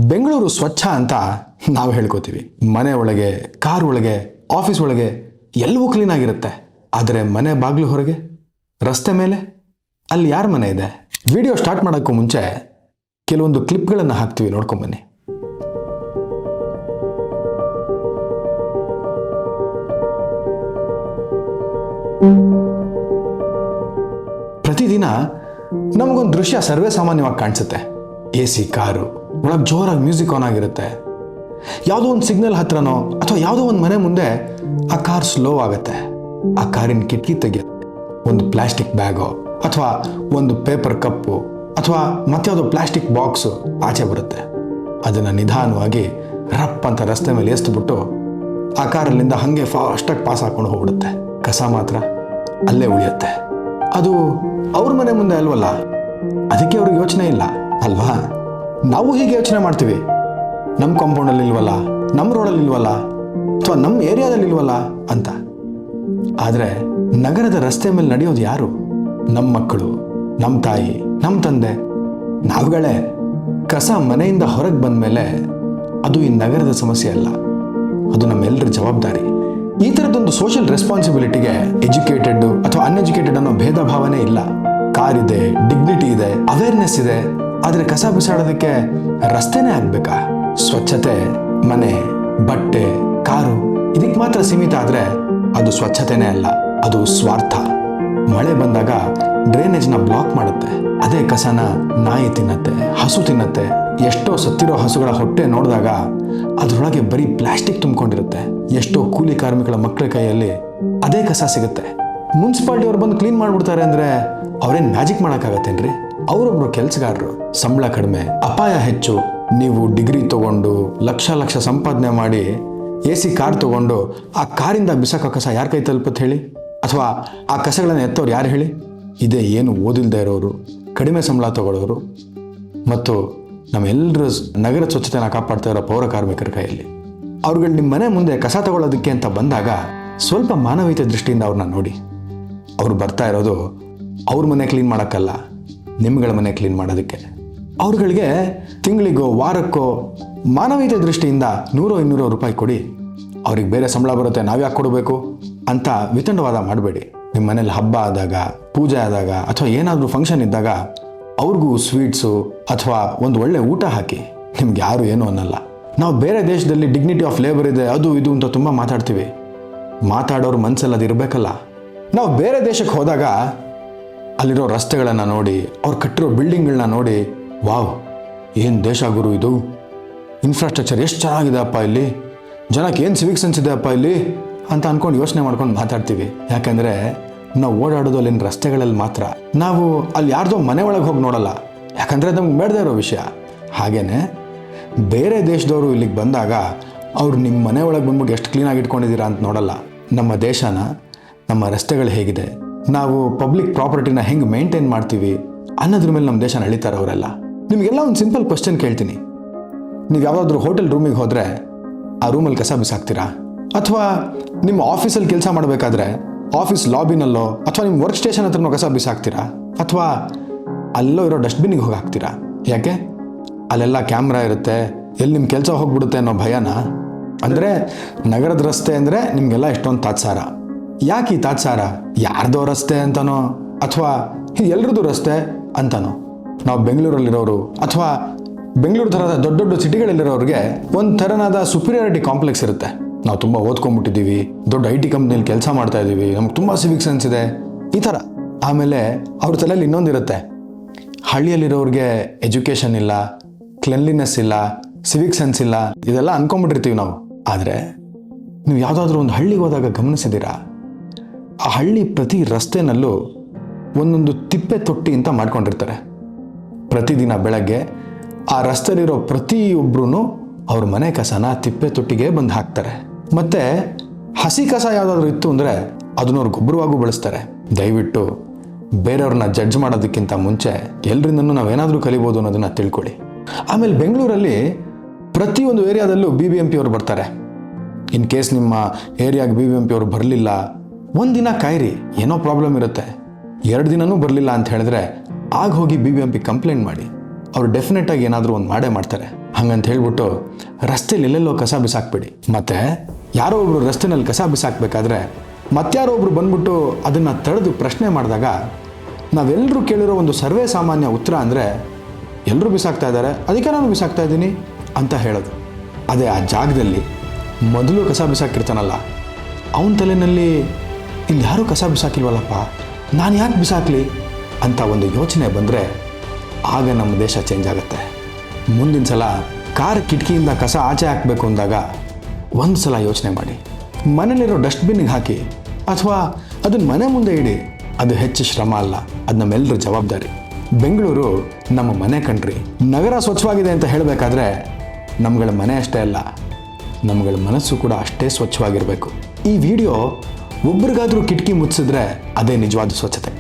ಬೆಂಗಳೂರು ಸ್ವಚ್ಛ ಅಂತ ನಾವು ಹೇಳ್ಕೋತೀವಿ. ಮನೆ ಒಳಗೆ, ಕಾರ್ ಒಳಗೆ, ಆಫೀಸ್ ಒಳಗೆ ಎಲ್ಲವೂ ಕ್ಲೀನ್ ಆಗಿರುತ್ತೆ. ಆದರೆ ಮನೆ ಬಾಗಿಲು ಹೊರಗೆ, ರಸ್ತೆ ಮೇಲೆ, ಅಲ್ಲಿ ಯಾರ ಮನೆ ಇದೆ? ವಿಡಿಯೋ ಸ್ಟಾರ್ಟ್ ಮಾಡೋಕ್ಕೂ ಮುಂಚೆ ಕೆಲವೊಂದು ಕ್ಲಿಪ್ಗಳನ್ನು ಹಾಕ್ತೀವಿ, ನೋಡ್ಕೊಂಬನ್ನಿ. ಪ್ರತಿದಿನ ನಮಗೊಂದು ದೃಶ್ಯ ಸರ್ವೇ ಸಾಮಾನ್ಯವಾಗಿ ಕಾಣಿಸುತ್ತೆ. AC ಕಾರು ಒಳಗೆ ಜೋರಾಗಿ ಮ್ಯೂಸಿಕ್ ಆನ್ ಆಗಿರುತ್ತೆ. ಯಾವುದೋ ಒಂದು ಸಿಗ್ನಲ್ ಹತ್ರನೋ ಅಥವಾ ಯಾವುದೋ ಒಂದು ಮನೆ ಮುಂದೆ ಆ ಕಾರ್ ಸ್ಲೋ ಆಗುತ್ತೆ. ಆ ಕಾರಿನ ಕಿಟಕಿ ತೆಗೆಯುತ್ತೆ. ಒಂದು ಪ್ಲಾಸ್ಟಿಕ್ ಬ್ಯಾಗೋ ಅಥವಾ ಒಂದು ಪೇಪರ್ ಕಪ್ಪು ಅಥವಾ ಮತ್ಯಾವುದೋ ಪ್ಲಾಸ್ಟಿಕ್ ಬಾಕ್ಸು ಆಚೆ ಬರುತ್ತೆ. ಅದನ್ನು ನಿಧಾನವಾಗಿ ರಪ್ ಅಂತ ರಸ್ತೆ ಮೇಲೆ ಎಸ್ದುಬಿಟ್ಟು ಆ ಕಾರಲ್ಲಿಂದ ಹಾಗೆ ಫಾಸ್ಟಾಗಿ ಪಾಸ್ ಹಾಕೊಂಡು ಹೋಗ್ಬಿಡುತ್ತೆ. ಕಸ ಮಾತ್ರ ಅಲ್ಲೇ ಉಳಿಯುತ್ತೆ. ಅದು ಅವ್ರ ಮನೆ ಮುಂದೆ ಅಲ್ವಲ್ಲ, ಅದಕ್ಕೆ ಅವ್ರಿಗೆ ಯೋಚನೆ ಇಲ್ಲ ಅಲ್ವಾ? ನಾವು ಹೀಗೆ ಯೋಚನೆ ಮಾಡ್ತೀವಿ, ನಮ್ಮ ಕಾಂಪೌಂಡಲ್ಲಿ ಇಲ್ವಲ್ಲ, ನಮ್ಮ ರೋಡಲ್ಲಿ ಇಲ್ವಲ್ಲ, ಅಥವಾ ನಮ್ಮ ಏರಿಯಾದಲ್ಲಿ ಇಲ್ವಲ್ಲ ಅಂತ. ಆದರೆ ನಗರದ ರಸ್ತೆ ಮೇಲೆ ನಡೆಯೋದು ಯಾರು? ನಮ್ಮ ಮಕ್ಕಳು, ನಮ್ಮ ತಾಯಿ, ನಮ್ಮ ತಂದೆ, ನಾವುಗಳೇ. ಕಸ ಮನೆಯಿಂದ ಹೊರಗೆ ಬಂದ ಮೇಲೆ ಅದು ಈ ನಗರದ ಸಮಸ್ಯೆ ಅಲ್ಲ, ಅದು ನಮ್ಮೆಲ್ಲರ ಜವಾಬ್ದಾರಿ. ಈ ಥರದೊಂದು ಸೋಷಿಯಲ್ ರೆಸ್ಪಾನ್ಸಿಬಿಲಿಟಿಗೆ ಎಜುಕೇಟೆಡ್ ಅಥವಾ ಅನ್ಎಜುಕೇಟೆಡ್ ಅನ್ನೋ ಭೇದ ಭಾವನೆ ಇಲ್ಲ. ಕಾರ್ ಇದೆ, ಡಿಗ್ನಿಟಿ ಇದೆ, ಅವೇರ್ನೆಸ್ ಇದೆ. ಆದರೆ ಕಸ ಬಿಸಾಡೋದಕ್ಕೆ ರಸ್ತೆನೇ ಆಗ್ಬೇಕಾ? ಸ್ವಚ್ಛತೆ ಮನೆ, ಬಟ್ಟೆ, ಕಾರು ಇದಕ್ಕೆ ಮಾತ್ರ ಸೀಮಿತ ಆದರೆ ಅದು ಸ್ವಚ್ಛತೆನೇ ಅಲ್ಲ, ಅದು ಸ್ವಾರ್ಥ. ಮಳೆ ಬಂದಾಗ ಡ್ರೈನೇಜ್ನ ಬ್ಲಾಕ್ ಮಾಡುತ್ತೆ. ಅದೇ ಕಸನ ನಾಯಿ ತಿನ್ನತ್ತೆ, ಹಸು ತಿನ್ನತ್ತೆ. ಎಷ್ಟೋ ಸತ್ತಿರೋ ಹಸುಗಳ ಹೊಟ್ಟೆ ನೋಡಿದಾಗ ಅದರೊಳಗೆ ಬರೀ ಪ್ಲಾಸ್ಟಿಕ್ ತುಂಬಿಕೊಂಡಿರುತ್ತೆ. ಎಷ್ಟೋ ಕೂಲಿ ಕಾರ್ಮಿಕರ ಮಕ್ಕಳ ಕೈಯಲ್ಲಿ ಅದೇ ಕಸ ಸಿಗುತ್ತೆ. ಮುನ್ಸಿಪಾಲ್ಟಿ ಅವ್ರು ಬಂದು ಕ್ಲೀನ್ ಮಾಡ್ಬಿಡ್ತಾರೆ ಅಂದರೆ ಅವ್ರೇನು ಮ್ಯಾಜಿಕ್ ಮಾಡೋಕ್ಕಾಗತ್ತೇನ್ರಿ? ಅವರೊಬ್ರು ಕೆಲಸಗಾರರು, ಸಂಬಳ ಕಡಿಮೆ, ಅಪಾಯ ಹೆಚ್ಚು. ನೀವು ಡಿಗ್ರಿ ತಗೊಂಡು ಲಕ್ಷ ಲಕ್ಷ ಸಂಪಾದನೆ ಮಾಡಿ AC ಕಾರ್ ತಗೊಂಡು ಆ ಕಾರಿಂದ ಬಿಸಾಕೋ ಕಸ ಯಾರ ಕೈ ತಲುಪುತ್ತೆ ಹೇಳಿ? ಅಥವಾ ಆ ಕಸಗಳನ್ನು ಎತ್ತೋರು ಯಾರು ಹೇಳಿ? ಇದೇ ಏನು ಓದಿಲ್ದೇ ಇರೋರು, ಕಡಿಮೆ ಸಂಬಳ ತಗೊಳ್ಳೋರು ಮತ್ತು ನಮ್ಮೆಲ್ಲರ ನಗರ ಸ್ವಚ್ಛತೆನ ಕಾಪಾಡ್ತಾ ಇರೋ ಪೌರ ಕಾರ್ಮಿಕರ ಕೈಯಲ್ಲಿ. ಅವ್ರುಗಳು ನಿಮ್ಮ ಮನೆ ಮುಂದೆ ಕಸ ತಗೊಳ್ಳೋದಕ್ಕೆ ಅಂತ ಬಂದಾಗ ಸ್ವಲ್ಪ ಮಾನವೀಯತೆ ದೃಷ್ಟಿಯಿಂದ ಅವ್ರನ್ನ ನೋಡಿ. ಅವ್ರು ಬರ್ತಾ ಇರೋದು ಅವ್ರ ಮನೆ ಕ್ಲೀನ್ ಮಾಡೋಕ್ಕಲ್ಲ, ನಿಮ್ಗಳ ಮನೆ ಕ್ಲೀನ್ ಮಾಡೋದಕ್ಕೆ. ಅವ್ರುಗಳಿಗೆ ತಿಂಗಳಿಗೋ ವಾರಕ್ಕೋ ಮಾನವೀಯತೆ ದೃಷ್ಟಿಯಿಂದ 100-200 ರೂಪಾಯಿ ಕೊಡಿ. ಅವ್ರಿಗೆ ಬೇರೆ ಸಂಬಳ ಬರುತ್ತೆ, ನಾವ್ಯಾಕೆ ಕೊಡಬೇಕು ಅಂತ ವಿತಂಡವಾದ ಮಾಡಬೇಡಿ. ನಿಮ್ಮ ಮನೇಲಿ ಹಬ್ಬ ಆದಾಗ, ಪೂಜೆ ಆದಾಗ ಅಥವಾ ಏನಾದರೂ ಫಂಕ್ಷನ್ ಇದ್ದಾಗ ಅವ್ರಿಗೂ ಸ್ವೀಟ್ಸು ಅಥವಾ ಒಂದು ಒಳ್ಳೆ ಊಟ ಹಾಕಿ. ನಿಮ್ಗೆ ಯಾರು ಏನೂ ಅನ್ನಲ್ಲ. ನಾವು ಬೇರೆ ದೇಶದಲ್ಲಿ ಡಿಗ್ನಿಟಿ ಆಫ್ ಲೇಬರ್ ಇದೆ, ಅದು ಇದು ಅಂತ ತುಂಬ ಮಾತಾಡ್ತೀವಿ. ಮಾತಾಡೋರು ಮನಸ್ಸಲ್ಲಿ ಅದು ಇರಬೇಕಲ್ಲ. ನಾವು ಬೇರೆ ದೇಶಕ್ಕೆ ಹೋದಾಗ ಅಲ್ಲಿರೋ ರಸ್ತೆಗಳನ್ನು ನೋಡಿ, ಅವ್ರು ಕಟ್ಟಿರೋ ಬಿಲ್ಡಿಂಗ್ಗಳನ್ನ ನೋಡಿ, ವಾವ್ ಏನು ದೇಶ ಗುರು ಇದು, ಇನ್ಫ್ರಾಸ್ಟ್ರಕ್ಚರ್ ಎಷ್ಟು ಚೆನ್ನಾಗಿದೆ ಅಪ್ಪ, ಇಲ್ಲಿ ಜನಕ್ಕೆ ಏನು ಸಿವಿಕ್ ಸೆನ್ಸ್ ಇದೆ ಅಪ್ಪ ಇಲ್ಲಿ ಅಂತ ಅಂದ್ಕೊಂಡು ಯೋಚನೆ ಮಾಡ್ಕೊಂಡು ಮಾತಾಡ್ತೀವಿ. ಯಾಕಂದರೆ ನಾವು ಓಡಾಡೋದು ಅಲ್ಲಿನ ರಸ್ತೆಗಳಲ್ಲಿ ಮಾತ್ರ. ನಾವು ಅಲ್ಲಿ ಯಾರ್ದೋ ಮನೆ ಒಳಗೆ ಹೋಗಿ ನೋಡಲ್ಲ, ಯಾಕಂದರೆ ನಮ್ಗೆ ಬೇಡದೇ ಇರೋ ವಿಷಯ. ಹಾಗೇನೆ ಬೇರೆ ದೇಶದವರು ಇಲ್ಲಿಗೆ ಬಂದಾಗ ಅವ್ರು ನಿಮ್ಮ ಮನೆ ಒಳಗೆ ಬಂದ್ಬಿಟ್ಟು ಎಷ್ಟು ಕ್ಲೀನಾಗಿ ಇಟ್ಕೊಂಡಿದ್ದೀರಾ ಅಂತ ನೋಡಲ್ಲ. ನಮ್ಮ ದೇಶನ, ನಮ್ಮ ರಸ್ತೆಗಳು ಹೇಗಿದೆ, ನಾವು ಪಬ್ಲಿಕ್ ಪ್ರಾಪರ್ಟಿನ ಹೆಂಗೆ ಮೇಂಟೈನ್ ಮಾಡ್ತೀವಿ ಅನ್ನೋದ್ರ ಮೇಲೆ ನಮ್ಮ ದೇಶನ ಅಳಿತಾರೆ ಅವರೆಲ್ಲ. ನಿಮಗೆಲ್ಲ ಒಂದು ಸಿಂಪಲ್ ಕ್ವಶನ್ ಕೇಳ್ತೀನಿ. ನೀವು ಯಾವುದಾದ್ರೂ ಹೋಟೆಲ್ ರೂಮಿಗೆ ಹೋದರೆ ಆ ರೂಮಲ್ಲಿ ಕಸ ಬಿಸಾಕ್ತೀರಾ? ಅಥವಾ ನಿಮ್ಮ ಆಫೀಸಲ್ಲಿ ಕೆಲಸ ಮಾಡಬೇಕಾದ್ರೆ ಆಫೀಸ್ ಲಾಬಿನಲ್ಲೋ ಅಥವಾ ನಿಮ್ಮ ವರ್ಕ್ ಸ್ಟೇಷನ್ ಹತ್ರನೋ ಕಸ ಬಿಸಾಕ್ತೀರಾ? ಅಥವಾ ಅಲ್ಲೋ ಇರೋ ಡಸ್ಟ್ಬಿನ್ನಿಗೆ ಹೋಗಿ ಹಾಕ್ತೀರಾ? ಯಾಕೆ? ಅಲ್ಲೆಲ್ಲ ಕ್ಯಾಮ್ರಾ ಇರುತ್ತೆ, ಎಲ್ಲಿ ನಿಮ್ಮ ಕೆಲಸ ಹೋಗ್ಬಿಡುತ್ತೆ ಅನ್ನೋ ಭಯನ? ಅಂದರೆ ನಗರದ ರಸ್ತೆ ಅಂದರೆ ನಿಮಗೆಲ್ಲ ಎಷ್ಟೊಂದು ತಾತ್ಸಾರ. ಯಾಕೆ ಈ ತಾತ್ಸಾರ? ಯಾರ್ದೋ ರಸ್ತೆ ಅಂತನೋ ಅಥವಾ ಎಲ್ರದ್ದು ರಸ್ತೆ ಅಂತನೋ? ನಾವು ಬೆಂಗಳೂರಲ್ಲಿರೋರು ಅಥವಾ ಬೆಂಗಳೂರು ಥರದ ದೊಡ್ಡ ದೊಡ್ಡ ಸಿಟಿಗಳಲ್ಲಿರೋರಿಗೆ ಒಂದು ಥರನಾದ ಸುಪೀರಿಯಾರಿಟಿ ಕಾಂಪ್ಲೆಕ್ಸ್ ಇರುತ್ತೆ. ನಾವು ತುಂಬ ಓದ್ಕೊಂಡ್ಬಿಟ್ಟಿದ್ದೀವಿ, ದೊಡ್ಡ IT ಕಂಪ್ನಿಯಲ್ಲಿ ಕೆಲಸ ಮಾಡ್ತಾ ಇದ್ದೀವಿ, ನಮ್ಗೆ ತುಂಬ ಸಿವಿಕ್ ಸೆನ್ಸ್ ಇದೆ, ಈ ಥರ. ಆಮೇಲೆ ಅವ್ರ ತಲೆಯಲ್ಲಿ ಇನ್ನೊಂದಿರುತ್ತೆ, ಹಳ್ಳಿಯಲ್ಲಿರೋರಿಗೆ ಎಜುಕೇಷನ್ ಇಲ್ಲ, ಕ್ಲೆನ್ಲಿನೆಸ್ ಇಲ್ಲ, ಸಿವಿಕ್ ಸೆನ್ಸ್ ಇಲ್ಲ, ಇದೆಲ್ಲ ಅನ್ಕೊಂಡ್ಬಿಟ್ಟಿರ್ತೀವಿ ನಾವು. ಆದರೆ ನೀವು ಯಾವುದಾದ್ರೂ ಒಂದು ಹಳ್ಳಿಗೆ ಹೋದಾಗ ಗಮನಿಸಿದ್ದೀರಾ? ಆ ಹಳ್ಳಿ ಪ್ರತಿ ರಸ್ತೆನಲ್ಲೂ ಒಂದೊಂದು ತಿಪ್ಪೆ ತೊಟ್ಟಿ ಅಂತ ಮಾಡ್ಕೊಂಡಿರ್ತಾರೆ. ಪ್ರತಿದಿನ ಬೆಳಗ್ಗೆ ಆ ರಸ್ತೆಯಲ್ಲಿರೋ ಪ್ರತಿಯೊಬ್ಬರೂ ಅವ್ರ ಮನೆ ಕಸನ ತಿಪ್ಪೆ ತೊಟ್ಟಿಗೆ ಬಂದು ಹಾಕ್ತಾರೆ. ಮತ್ತು ಹಸಿ ಕಸ ಯಾವುದಾದ್ರೂ ಇತ್ತು ಅಂದರೆ ಅದನ್ನ ಅವ್ರು ಗೊಬ್ಬರವಾಗೂ ಬಳಸ್ತಾರೆ. ದಯವಿಟ್ಟು ಬೇರೆಯವ್ರನ್ನ ಜಡ್ಜ್ ಮಾಡೋದಕ್ಕಿಂತ ಮುಂಚೆ ಎಲ್ಲರಿಂದನೂ ನಾವೇನಾದರೂ ಕಲಿಬೋದು ಅನ್ನೋದನ್ನು ತಿಳ್ಕೊಳ್ಳಿ. ಆಮೇಲೆ ಬೆಂಗಳೂರಲ್ಲಿ ಪ್ರತಿಯೊಂದು ಏರಿಯಾದಲ್ಲೂ BBMP ಅವರು ಬರ್ತಾರೆ. ಇನ್ ಕೇಸ್ ನಿಮ್ಮ ಏರಿಯಾಗೆ BBMP ಅವರು ಬರಲಿಲ್ಲ, ಒಂದಿನ ಕಾಯಿರಿ, ಏನೋ ಪ್ರಾಬ್ಲಮ್ ಇರುತ್ತೆ. 2 ದಿನನೂ ಬರಲಿಲ್ಲ ಅಂತ ಹೇಳಿದ್ರೆ ಆಗ ಹೋಗಿ BBMP ಕಂಪ್ಲೇಂಟ್ ಮಾಡಿ. ಅವರು ಡೆಫಿನೆಟಾಗಿ ಏನಾದರೂ ಒಂದು ಮಾಡೇ ಮಾಡ್ತಾರೆ. ಹಂಗಂತ ಹೇಳ್ಬಿಟ್ಟು ರಸ್ತೆಲಿ ಎಲ್ಲೆಲ್ಲೋ ಕಸ ಬಿಸಾಕ್ಬೇಡಿ. ಮತ್ತು ಯಾರೋ ಒಬ್ಬರು ರಸ್ತೆನಲ್ಲಿ ಕಸ ಬಿಸಾಕಬೇಕಾದ್ರೆ ಮತ್ತಾರೋ ಒಬ್ರು ಬಂದ್ಬಿಟ್ಟು ಅದನ್ನು ತಡೆದು ಪ್ರಶ್ನೆ ಮಾಡಿದಾಗ ನಾವೆಲ್ಲರೂ ಕೇಳಿರೋ ಒಂದು ಸರ್ವೇ ಸಾಮಾನ್ಯ ಉತ್ತರ ಅಂದರೆ ಎಲ್ಲರೂ ಬಿಸಾಕ್ತಾ ಇದ್ದಾರೆ, ಅದಕ್ಕೆ ನಾನು ಬಿಸಾಕ್ತಾ ಇದ್ದೀನಿ ಅಂತ ಹೇಳೋದು. ಅದೇ ಆ ಜಾಗದಲ್ಲಿ ಮೊದಲು ಕಸ ಬಿಸಾಕಿರ್ತಾನಲ್ಲ, ಅವನ ತಲೆಯಲ್ಲಿ ಇಲ್ಲಿ ಯಾರೂ ಕಸ ಬಿಸಾಕಿಲ್ವಲ್ಲಪ್ಪ, ನಾನು ಯಾಕೆ ಬಿಸಾಕಲಿ ಅಂತ ಒಂದು ಯೋಚನೆ ಬಂದರೆ ಆಗ ನಮ್ಮ ದೇಶ ಚೇಂಜ್ ಆಗುತ್ತೆ. ಮುಂದಿನ ಸಲ ಕಾರ್ ಕಿಟಕಿಯಿಂದ ಕಸ ಆಚೆ ಹಾಕಬೇಕು ಅಂದಾಗ ಒಂದು ಸಲ ಯೋಚನೆ ಮಾಡಿ, ಮನೇಲಿರೋ ಡಸ್ಟ್ಬಿನ್ನಿಗೆ ಹಾಕಿ ಅಥವಾ ಅದನ್ನ ಮನೆ ಮುಂದೆ ಇಡಿ. ಅದು ಹೆಚ್ಚು ಶ್ರಮ ಅಲ್ಲ, ಅದು ನಮ್ಮೆಲ್ಲರ ಜವಾಬ್ದಾರಿ. ಬೆಂಗಳೂರು ನಮ್ಮ ಮನೆ ಕಣ್ರಿ. ನಗರ ಸ್ವಚ್ಛವಾಗಿದೆ ಅಂತ ಹೇಳಬೇಕಾದ್ರೆ ನಮ್ಗಳ ಮನೆ ಅಷ್ಟೇ ಅಲ್ಲ, ನಮ್ಗಳ ಮನಸ್ಸು ಕೂಡ ಅಷ್ಟೇ ಸ್ವಚ್ಛವಾಗಿರಬೇಕು. ಈ ವಿಡಿಯೋ ಒಬ್ರಿಗಾದ್ರೂ ಕಿಟಕಿ ಮುಚ್ಚಿಸಿದ್ರೆ ಅದೇ ನಿಜವಾದ ಸ್ವಚ್ಛತೆ.